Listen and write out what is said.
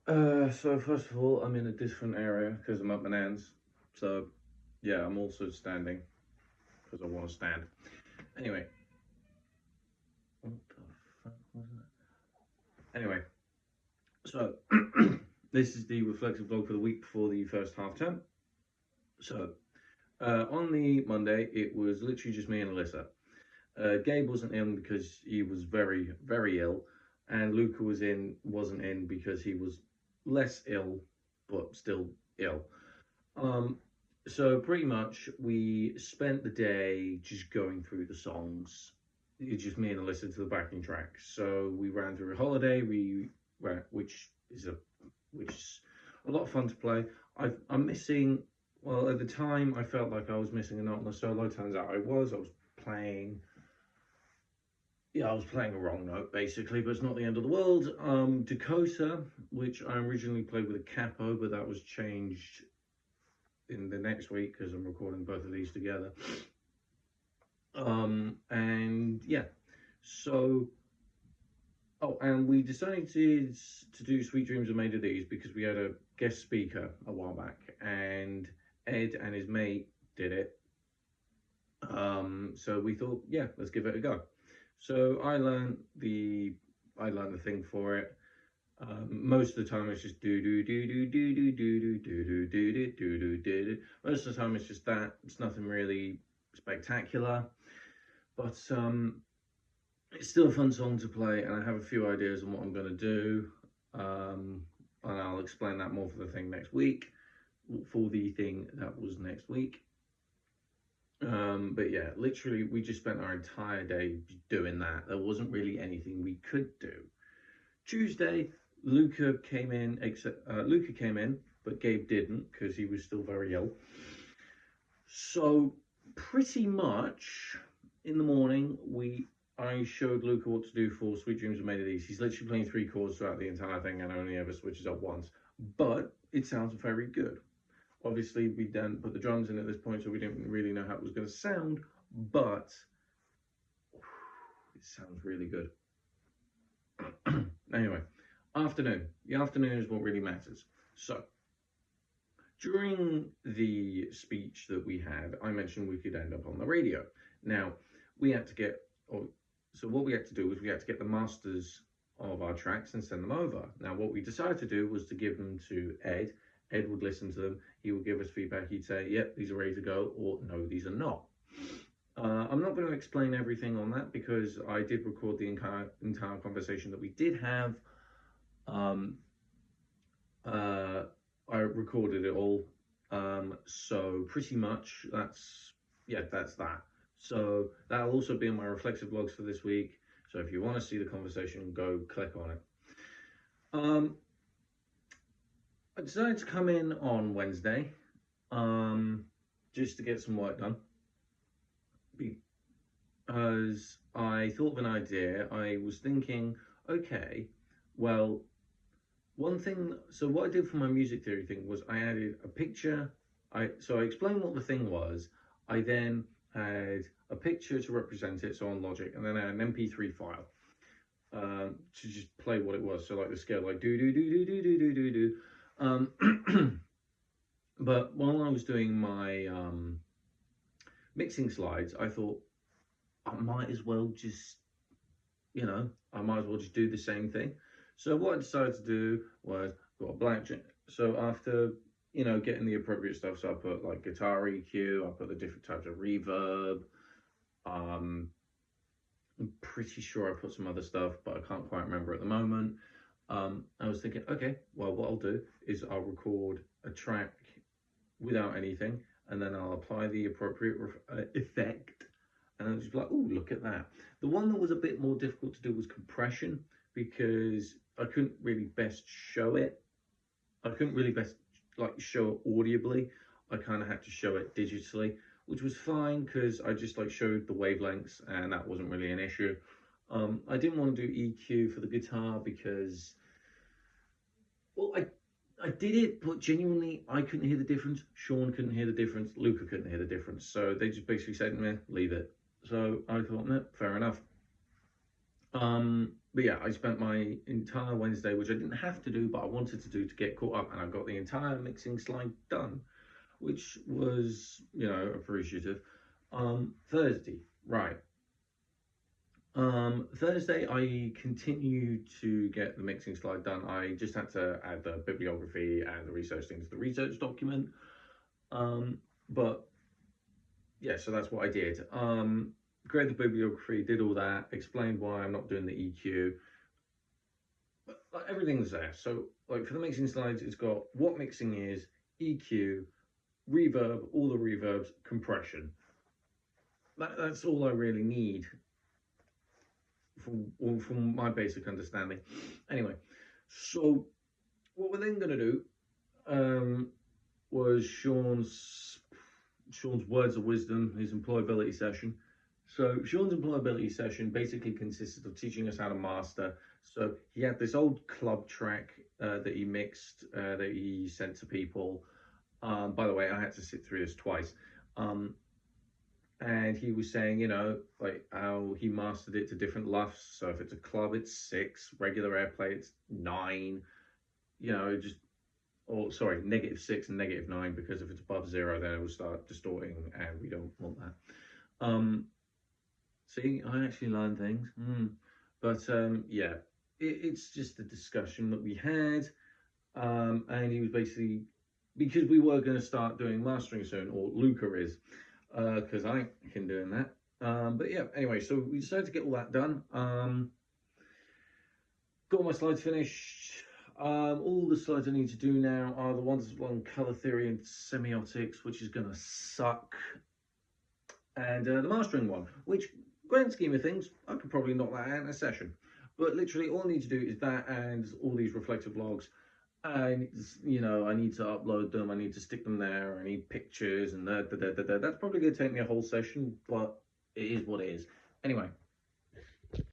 So first of all, I'm in a different area because I'm at my nan's. So yeah, I'm also standing because I want to stand. Anyway, what the fuck was that? Anyway, so this is the reflective vlog for the week before the first half term. So on the Monday, it was literally just me and Alyssa. Gabe wasn't in because he was very, very ill, and Luca wasn't in because he was less ill, but still ill. Um, so pretty much we spent the day just going through the songs. It's just me and Alyssa to the backing track. So we ran through Holiday, which is a lot of fun to play. I'm missing. Well, at the time, I felt like I was missing a note on the solo. Turns out I was. I was playing. Yeah, I was playing a wrong note basically, but it's not the end of the world. Dakota, which I originally played with a capo, but that was changed in the next week because I'm recording both of these together. And yeah, so and we decided to do Sweet Dreams Are Made of These because we had a guest speaker a while back, and Ed and his mate did it. So we thought, yeah, let's give it a go. So I learned the thing for it. Most of the time it's just do do do do do do do do do do do do do do do. Most of the time it's just that. It's nothing really spectacular, but it's still a fun song to play, and I have a few ideas on what I'm going to do. And I'll explain that more for the thing next week. For the thing that was next week. But yeah, literally, we just spent our entire day doing that. There wasn't really anything we could do. Tuesday, Luca came in, but Gabe didn't because he was still very ill. So pretty much in the morning, I showed Luca what to do for Sweet Dreams Are Made of These. He's literally playing three chords throughout the entire thing and only ever switches up once. But it sounds very good. Obviously, we didn't put the drums in at this point, so we didn't really know how it was going to sound, but it sounds really good. Anyway, afternoon. The afternoon is what really matters. So, during the speech that we had, I mentioned we could end up on the radio. Now, we had to get, so what we had to do was we had to get the masters of our tracks and send them over. Now, what we decided to do was to give them to Ed. Ed would listen to them. He would give us feedback. He'd say, yep, these are ready to go, or no, these are not. I'm not going to explain everything on that because I did record the entire conversation that we did have. Um, I recorded it all. So pretty much that's that. So that'll also be on my reflexive vlogs for this week. So if you want to see the conversation, go click on it. I decided to come in on Wednesday, just to get some work done. Because I thought of an idea. I was thinking, okay, well, one thing. So what I did for my music theory thing was I added a picture. I explained what the thing was. I then had a picture to represent it, so on Logic, and then I had an MP3 file to just play what it was. So like the scale, like do do do do do do do do do. But while I was doing my mixing slides, I thought I might as well just, I might as well just do the same thing. So what I decided to do was got a black. So after getting the appropriate stuff, so I put like guitar EQ, I put the different types of reverb. I'm pretty sure I put some other stuff, but I can't quite remember at the moment. I was thinking, okay, well, what I'll do is I'll record a track without anything, and then I'll apply the appropriate effect, and I was just like, oh, look at that. The one that was a bit more difficult to do was compression, because I couldn't really best show it. I couldn't really best show it audibly. I kind of had to show it digitally, which was fine because I just showed the wavelengths, and that wasn't really an issue. I didn't want to do EQ for the guitar because, well, I did it, but genuinely, I couldn't hear the difference. Sean couldn't hear the difference. Luca couldn't hear the difference. So they just basically said, meh, leave it. So I thought, nah, fair enough. but yeah, I spent my entire Wednesday, which I didn't have to do, but I wanted to do to get caught up, and I got the entire mixing slide done, which was, appreciative. Thursday, right. Thursday, I continued to get the mixing slide done. I just had to add the bibliography and the research things to the research document. But yeah, so that's what I did. Created the bibliography, did all that, explained why I'm not doing the EQ. But like, everything's there. So like for the mixing slides, it's got what mixing is, EQ, reverb, all the reverbs, compression. That's all I really need from my basic understanding. Anyway, so what we're then going to do was Sean's words of wisdom, his employability session. So Sean's employability session basically consisted of teaching us how to master. So he had this old club track that he mixed, that he sent to people. By the way, I had to sit through this twice. And he was saying, like how he mastered it to different LUFs. So if it's a club, it's 6, regular airplay, it's 9, -6 and -9, because if it's above 0, then it will start distorting, and we don't want that. See, I actually learn things. But yeah, it's just a discussion that we had. And he was basically, because we were going to start doing mastering soon, or Luca is, because I can doing that. But yeah, anyway, so we decided to get all that done. Got all my slides finished. All the slides I need to do now are the ones on color theory and semiotics, which is going to suck. And the mastering one, which, grand scheme of things, I could probably knock that out in a session. But literally all I need to do is that and all these reflective logs. And, I need to upload them, I need to stick them there, I need pictures, and that's probably going to take me a whole session, but it is what it is. Anyway,